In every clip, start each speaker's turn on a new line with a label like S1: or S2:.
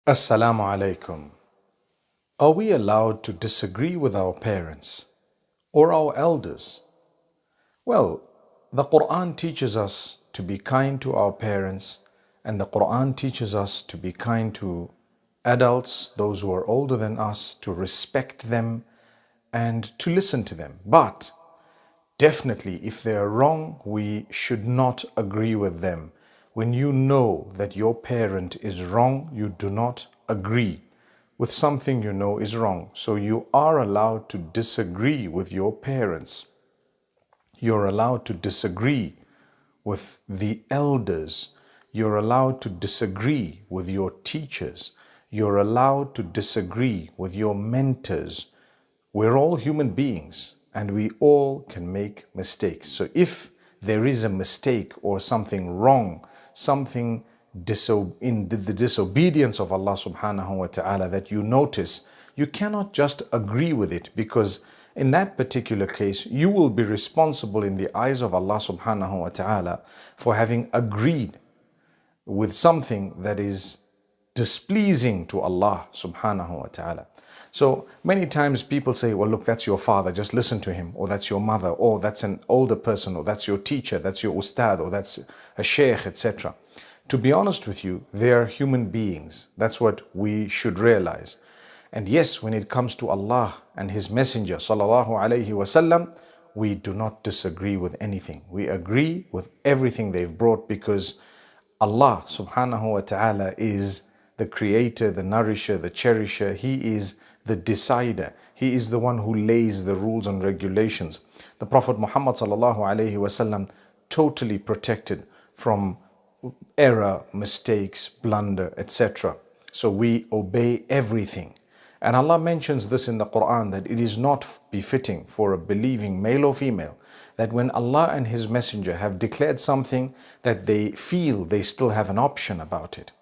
S1: Assalamu alaikum. Are we allowed to disagree with our parents or our elders? Well, the Quran teaches us to be kind to our parents, and the Quran teaches us to be kind to adults, those who are older than us, to respect them and to listen to them. But definitely, if they are wrong, we should not agree with them. When you know that your parent is wrong, you do not agree with something you know is wrong. So you are allowed to disagree with your parents. You're allowed to disagree with the elders. You're allowed to disagree with your teachers. You're allowed to disagree with your mentors. We're all human beings and we all can make mistakes. So if there is a mistake or something wrong, something in the disobedience of Allah subhanahu wa ta'ala that you notice, you cannot just agree with it, because in that particular case, you will be responsible in the eyes of Allah subhanahu wa ta'ala for having agreed with something that is displeasing to Allah subhanahu wa ta'ala. So many times people say, well, look, that's your father, just listen to him, or that's your mother, or that's an older person, or that's your teacher, that's your ustad, or that's a sheikh, etc. To be honest with you, they are human beings. That's what we should realize. And yes, when it comes to Allah and His Messenger, sallallahu alayhi wasallam, we do not disagree with anything. We agree with everything they've brought, because Allah subhanahu wa ta'ala is the creator, the nourisher, the cherisher. He is the decider. He is the one who lays the rules and regulations. The Prophet Muhammad sallallahu alayhi wasallam totally protected from error, mistakes, blunder, etc. So we obey everything. And Allah mentions this in the Quran, that it is not befitting for a believing male or female that when Allah and His Messenger have declared something, that they feel they still have an option about it.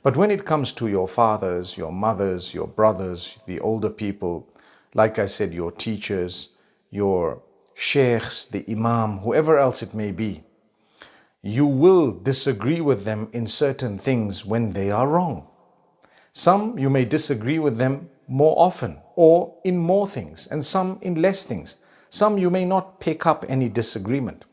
S1: But when it comes to your fathers, your mothers, your brothers, the older people, like I said, your teachers, your sheikhs, the imam, whoever else it may be, you will disagree with them in certain things when they are wrong. Some you may disagree with them more often or in more things, and some in less things. Some you may not pick up any disagreement.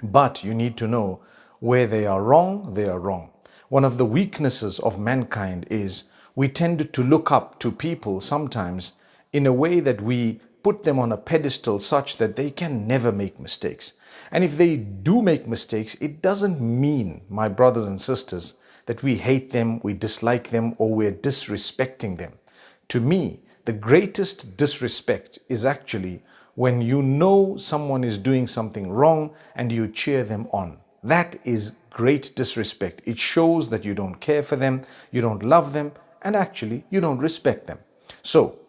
S1: But you need to know where they are wrong, they are wrong. One of the weaknesses of mankind is we tend to look up to people sometimes in a way that we put them on a pedestal such that they can never make mistakes. And if they do make mistakes, it doesn't mean, my brothers and sisters, that we hate them, we dislike them, or we're disrespecting them. To me, the greatest disrespect is actually when you know someone is doing something wrong and you cheer them on. That is great disrespect. It shows that you don't care for them, you don't love them, and actually you don't respect them. So,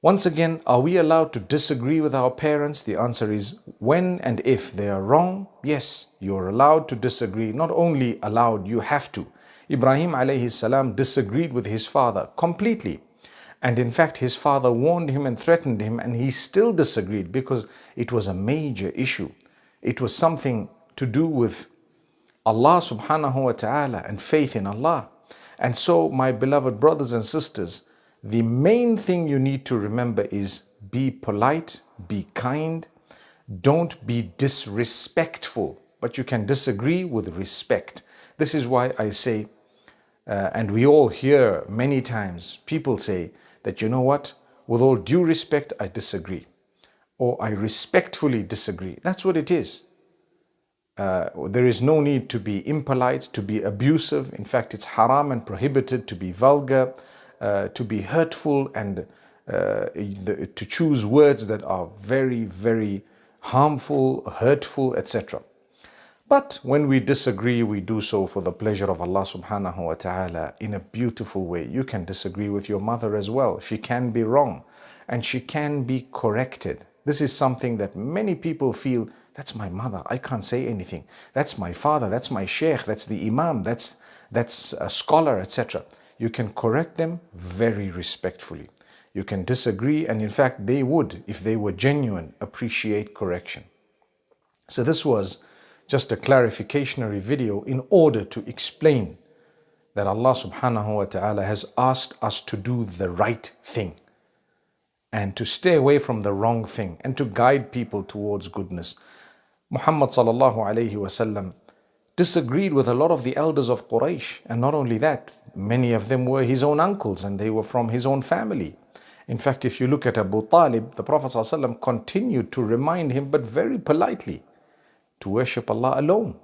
S1: once again, are we allowed to disagree with our parents? The answer is when and if they are wrong, yes, you're allowed to disagree. Not only allowed, you have to. Ibrahim alayhi salam disagreed with his father completely. And in fact, his father warned him and threatened him, and he still disagreed because it was a major issue. It was something to do with Allah subhanahu wa ta'ala and faith in Allah. And so, my beloved brothers and sisters, the main thing you need to remember is be polite, be kind, don't be disrespectful, but you can disagree with respect. This is why I say, and we all hear many times, people say that, you know what, with all due respect, I disagree, or I respectfully disagree. That's what it is. There is no need to be impolite, to be abusive. In fact, it's haram and prohibited to be vulgar, to be hurtful, and to choose words that are very, very harmful, hurtful, etc. But when we disagree, we do so for the pleasure of Allah subhanahu wa ta'ala in a beautiful way. You can disagree with your mother as well. She can be wrong and she can be corrected. This is something that many people feel, that's my mother, I can't say anything. That's my father, that's my sheikh, that's the imam, that's a scholar, etc. You can correct them very respectfully. You can disagree, and in fact they would, if they were genuine, appreciate correction. So this was just a clarificationary video in order to explain that Allah subhanahu wa ta'ala has asked us to do the right thing and to stay away from the wrong thing and to guide people towards goodness. Muhammad sallallahu alayhi wasallam disagreed with a lot of the elders of Quraysh, and not only that, many of them were his own uncles and they were from his own family. In fact, if you look at Abu Talib, the Prophet sallallahu alaihi wasallam continued to remind him, but very politely, to worship Allah alone,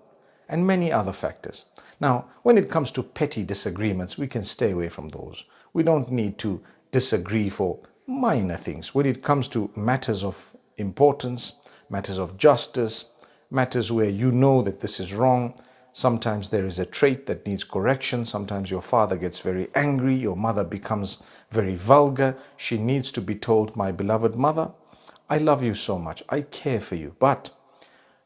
S1: and many other factors. Now, when it comes to petty disagreements, we can stay away from those. We don't need to disagree for minor things. When it comes to matters of importance, matters of justice, matters where you know that this is wrong, sometimes there is a trait that needs correction. Sometimes your father gets very angry, your mother becomes very vulgar. She needs to be told, my beloved mother, I love you so much, I care for you, but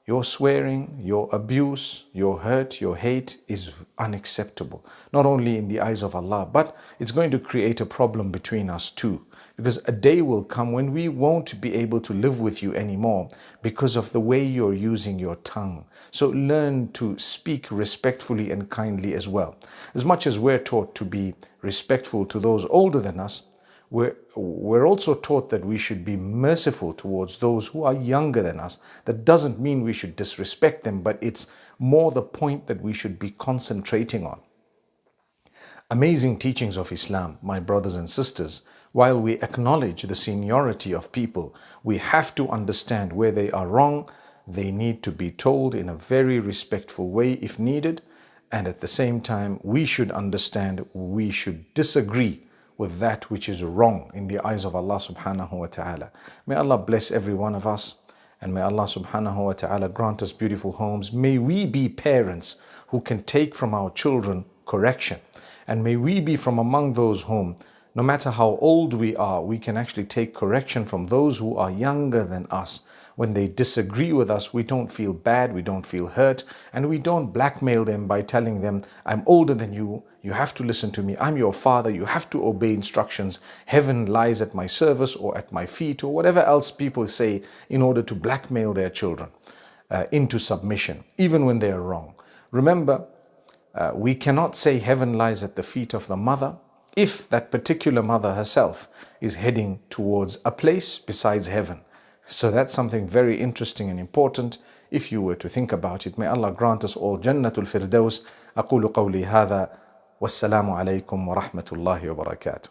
S1: your swearing, your abuse, your hurt, your hate is unacceptable. Not only in the eyes of Allah, but it's going to create a problem between us too. Because a day will come when we won't be able to live with you anymore because of the way you're using your tongue. So learn to speak respectfully and kindly as well. As much as we're taught to be respectful to those older than us, we're also taught that we should be merciful towards those who are younger than us. That doesn't mean we should disrespect them, but it's more the point that we should be concentrating on. Amazing teachings of Islam, my brothers and sisters. While we acknowledge the seniority of people, we have to understand where they are wrong. They need to be told in a very respectful way if needed. And at the same time, we should understand we should disagree with that which is wrong in the eyes of Allah subhanahu wa ta'ala. May Allah bless every one of us, and may Allah subhanahu wa ta'ala grant us beautiful homes. May we be parents who can take from our children correction, and may we be from among those whom, no matter how old we are, we can actually take correction from those who are younger than us. When they disagree with us, we don't feel bad, we don't feel hurt, and we don't blackmail them by telling them, I'm older than you, you have to listen to me, I'm your father, you have to obey instructions, heaven lies at my service or at my feet, or whatever else people say in order to blackmail their children into submission, even when they are wrong. Remember, we cannot say heaven lies at the feet of the mother if that particular mother herself is heading towards a place besides heaven. So that's something very interesting and important if you were to think about it. May Allah grant us all Jannatul Firdaus. أقول قولي هذا والسلام عليكم ورحمة الله وبركاته.